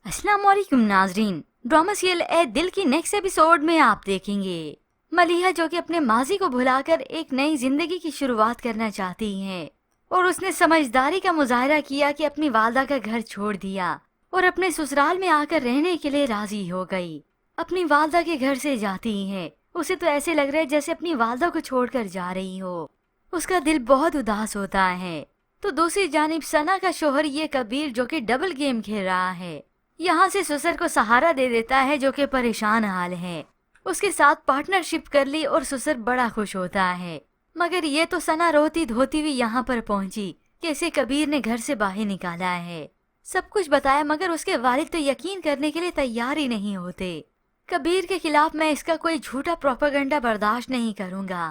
अस्सलाम वालेकुम नाजरीन। ड्रामा सीरियल ए दिल की नेक्स्ट एपिसोड में आप देखेंगे मलिहा जो कि अपने माजी को भुलाकर एक नई जिंदगी की शुरुआत करना चाहती है और उसने समझदारी का मुजाहरा किया कि अपनी वालदा का घर छोड़ दिया और अपने ससुराल में आकर रहने के लिए राजी हो गई। अपनी वालदा के घर से जाती है, उसे तो ऐसे लग रहा है जैसे अपनी वालदा को छोड़कर जा रही हो। उसका दिल बहुत उदास होता है। तो दूसरी जानिब सना का शोहर ये कबीर जो कि डबल गेम खेल रहा है, यहाँ से ससुर को सहारा दे देता है जो कि परेशान हाल है। उसके साथ पार्टनरशिप कर ली और ससुर बड़ा खुश होता है। मगर ये तो सना रोती धोती हुई यहाँ पर पहुँची कि इसे कबीर ने घर से बाहर निकाला है। सब कुछ बताया मगर उसके वालिद तो यकीन करने के लिए तैयार ही नहीं होते। कबीर के खिलाफ मैं इसका कोई झूठा प्रोपेगेंडा बर्दाश्त नहीं करूँगा।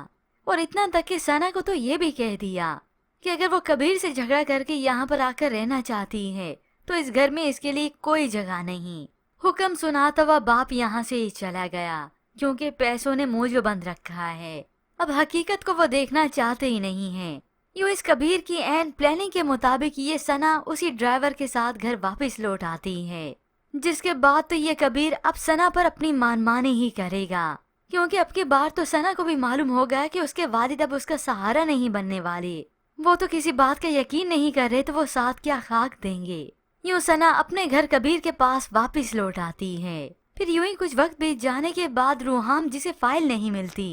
और इतना तक कि सना को तो ये भी कह दिया कि अगर वो कबीर से झगड़ा करके यहाँ पर आकर रहना चाहती है तो इस घर में इसके लिए कोई जगह नहीं। हुक्म सुनाता हुआ बाप यहाँ से ही चला गया क्योंकि पैसों ने मुंह जो बंद रखा है। अब हकीकत को वो देखना चाहते ही नहीं है। यूं इस कबीर की एन प्लानिंग के मुताबिक ये सना उसी ड्राइवर के साथ घर वापस लौट आती है, जिसके बाद तो ये कबीर अब सना पर अपनी मानमानी ही करेगा क्योंकि अब की बार तो सना को भी मालूम हो गया कि उसके वालिद अब उसका सहारा नहीं बनने वाले। वो तो किसी बात का यकीन नहीं कर रहे तो वो साथ क्या खाक देंगे। यूं सना अपने घर कबीर के पास वापस लौट आती है। फिर यूं ही कुछ वक्त बीत जाने के बाद रूहाम जिसे फाइल नहीं मिलती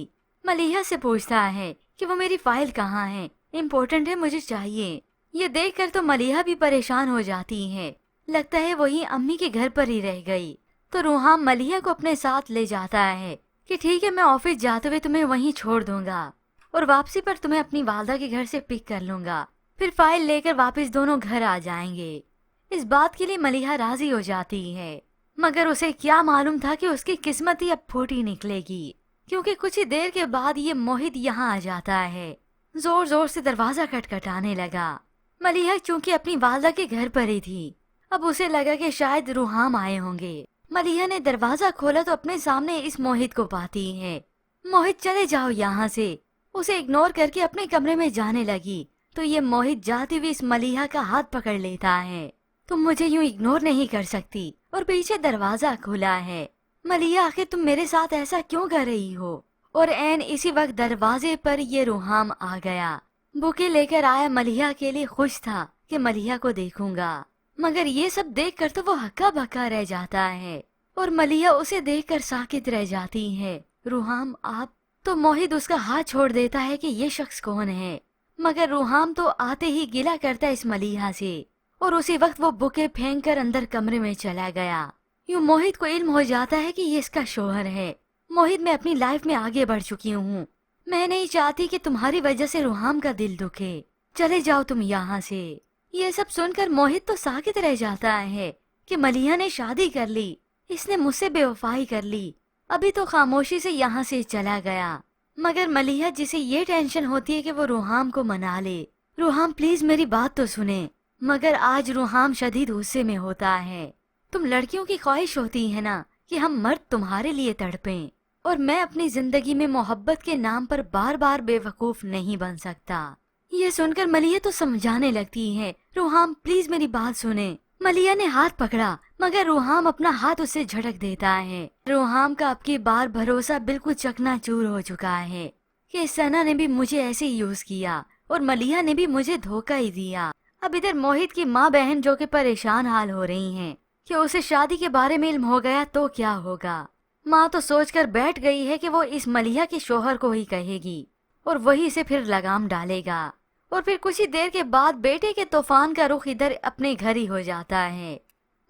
मलिहा से पूछता है कि वो मेरी फाइल कहाँ है, इम्पोर्टेंट है, मुझे चाहिए। ये देखकर तो मलिहा भी परेशान हो जाती है। लगता है वही अम्मी के घर पर ही रह गई। तो रूहाम मलिहा को अपने साथ ले जाता है कि ठीक है, मैं ऑफिस जाते हुए तुम्हें वहीं छोड़ दूंगा और वापसी पर तुम्हें अपनी वालदा के घर से पिक कर लूंगा। फिर फाइल लेकर वापस दोनों घर आ जाएंगे। इस बात के लिए मलिहा राजी हो जाती है मगर उसे क्या मालूम था कि उसकी किस्मत ही अब फूटी निकलेगी क्योंकि कुछ ही देर के बाद ये मोहित यहाँ आ जाता है। जोर जोर से दरवाजा खटखटाने लगा। मलिहा चूंकि अपनी वालदा के घर पर ही थी, अब उसे लगा कि शायद रूहाम आए होंगे। मलिहा ने दरवाजा खोला तो अपने सामने इस मोहित को पाती है। मोहित, चले जाओ यहाँ से। उसे इग्नोर करके अपने कमरे में जाने लगी तो ये मोहित जाते हुए इस मलिहा का हाथ पकड़ लेता है। तुम मुझे यूं इग्नोर नहीं कर सकती। और पीछे दरवाजा खुला है। मलिहा, आखिर तुम मेरे साथ ऐसा क्यों कर रही हो? और एन इसी वक्त दरवाजे पर ये रूहाम आ गया। बुके लेकर आया मलिहा के लिए, खुश था कि मलिहा को देखूंगा। मगर ये सब देखकर तो वो हक्का बक्का रह जाता है और मलिहा उसे देखकर साकित रह जाती है। रूहाम, आप? तो मोहित उसका हाथ छोड़ देता है कि ये शख्स कौन है। मगर रूहाम तो आते ही गिला करता है इस मलिहा से और उसी वक्त वो बुके फेंक कर अंदर कमरे में चला गया। यूं मोहित को इल्म हो जाता है कि ये इसका शोहर है। मोहित, मैं अपनी लाइफ में आगे बढ़ चुकी हूँ। मैं नहीं चाहती कि तुम्हारी वजह से रूहाम का दिल दुखे। चले जाओ तुम यहाँ से। ये सब सुनकर मोहित तो साकित रह जाता है कि मलिहा ने शादी कर ली, इसने मुझसे बेवफाई कर ली। अभी तो खामोशी से यहाँ से चला गया। मगर मलिहा, जिसे ये टेंशन होती है कि वो रूहाम को मना ले। रूहाम प्लीज मेरी बात तो सुने। मगर आज रूहाम शदीद गुस्से में होता है। तुम लड़कियों की ख्वाहिश होती है ना कि हम मर्द तुम्हारे लिए तड़पें, और मैं अपनी जिंदगी में मोहब्बत के नाम पर बार बार बेवकूफ नहीं बन सकता। ये सुनकर मलिहा तो समझाने लगती है, रूहाम प्लीज मेरी बात सुने। मलिहा ने हाथ पकड़ा मगर रूहाम अपना हाथ उससे झटक देता है। रूहाम का अब की बार भरोसा बिल्कुल चकनाचूर हो चुका है कि सना ने भी मुझे ऐसे ही यूज किया और मलिहा ने भी मुझे धोखा ही दिया। अब इधर मोहित की माँ बहन जो कि परेशान हाल हो रही हैं कि उसे शादी के बारे में इल्म हो गया तो क्या होगा। माँ तो सोचकर बैठ गई है कि वो इस मलिहा के शोहर को ही कहेगी और वही से फिर लगाम डालेगा। और फिर कुछ ही देर के बाद बेटे के तूफान का रुख इधर अपने घर ही हो जाता है।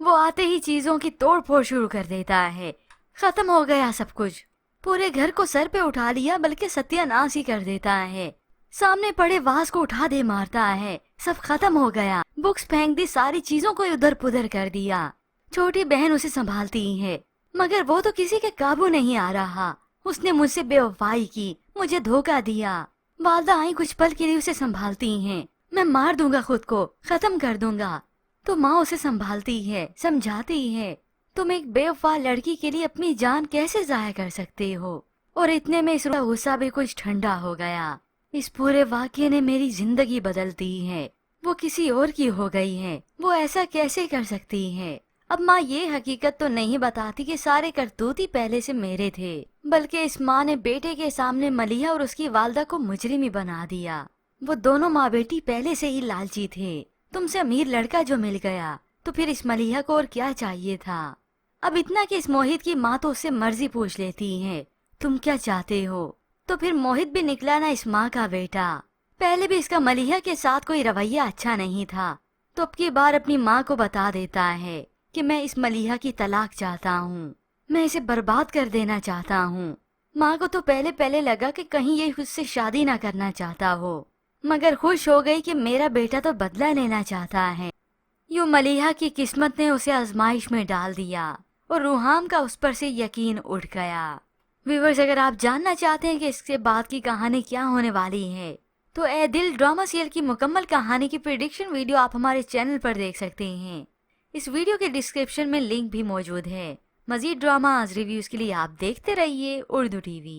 वो आते ही चीजों की तोड़ फोड़ शुरू कर देता है। खत्म हो गया सब कुछ। पूरे घर को सर पे उठा लिया बल्कि सत्यानाश ही कर देता है। सामने पड़े वास को उठा दे मारता है। सब खत्म हो गया। बुक्स फेंक दी, सारी चीजों को उधर पुधर कर दिया। छोटी बहन उसे संभालती है मगर वो तो किसी के काबू नहीं आ रहा। उसने मुझसे बेवफाई की, मुझे धोखा दिया। वालदा आई कुछ पल के लिए उसे संभालती हैं। मैं मार दूंगा खुद को, खत्म कर दूंगा। तो माँ उसे संभालती है, समझाती है, तुम एक बेवफा लड़की के लिए अपनी जान कैसे जाया कर सकते हो। और इतने में इसका गुस्सा भी कुछ ठंडा हो गया। इस पूरे वाकये ने मेरी जिंदगी बदल दी है। वो किसी और की हो गई है। वो ऐसा कैसे कर सकती है? अब माँ ये हकीकत तो नहीं बताती कि सारे करतूत ही पहले से मेरे थे, बल्कि इस माँ ने बेटे के सामने मलिहा और उसकी वालदा को मुजरिम ही बना दिया। वो दोनों माँ बेटी पहले से ही लालची थे। तुमसे अमीर लड़का जो मिल गया तो फिर इस मलिहा को और क्या चाहिए था। अब इतना कि इस मोहित की माँ तो उससे मर्जी पूछ लेती है, तुम क्या चाहते हो। तो फिर मोहित भी निकला ना इस माँ का बेटा। पहले भी इसका मलिहा के साथ कोई रवैया अच्छा नहीं था, तो अब की बार अपनी माँ को बता देता है कि मैं इस मलिहा की तलाक चाहता हूँ, मैं इसे बर्बाद कर देना चाहता हूँ। माँ को तो पहले पहले लगा कि कहीं ये उससे शादी ना करना चाहता हो, मगर खुश हो गई कि मेरा बेटा तो बदला लेना चाहता है। यूं मलिहा की किस्मत ने उसे आजमाइश में डाल दिया और रूहाम का उस पर से यकीन उठ गया। व्यूअर्स, अगर आप जानना चाहते हैं कि इसके बाद की कहानी क्या होने वाली है, तो ए दिल ड्रामा सीरियल की मुकम्मल कहानी की प्रेडिक्शन वीडियो आप हमारे चैनल पर देख सकते हैं। इस वीडियो के डिस्क्रिप्शन में लिंक भी मौजूद है। मजीद ड्रामा रिव्यूज के लिए आप देखते रहिए उर्दू टीवी।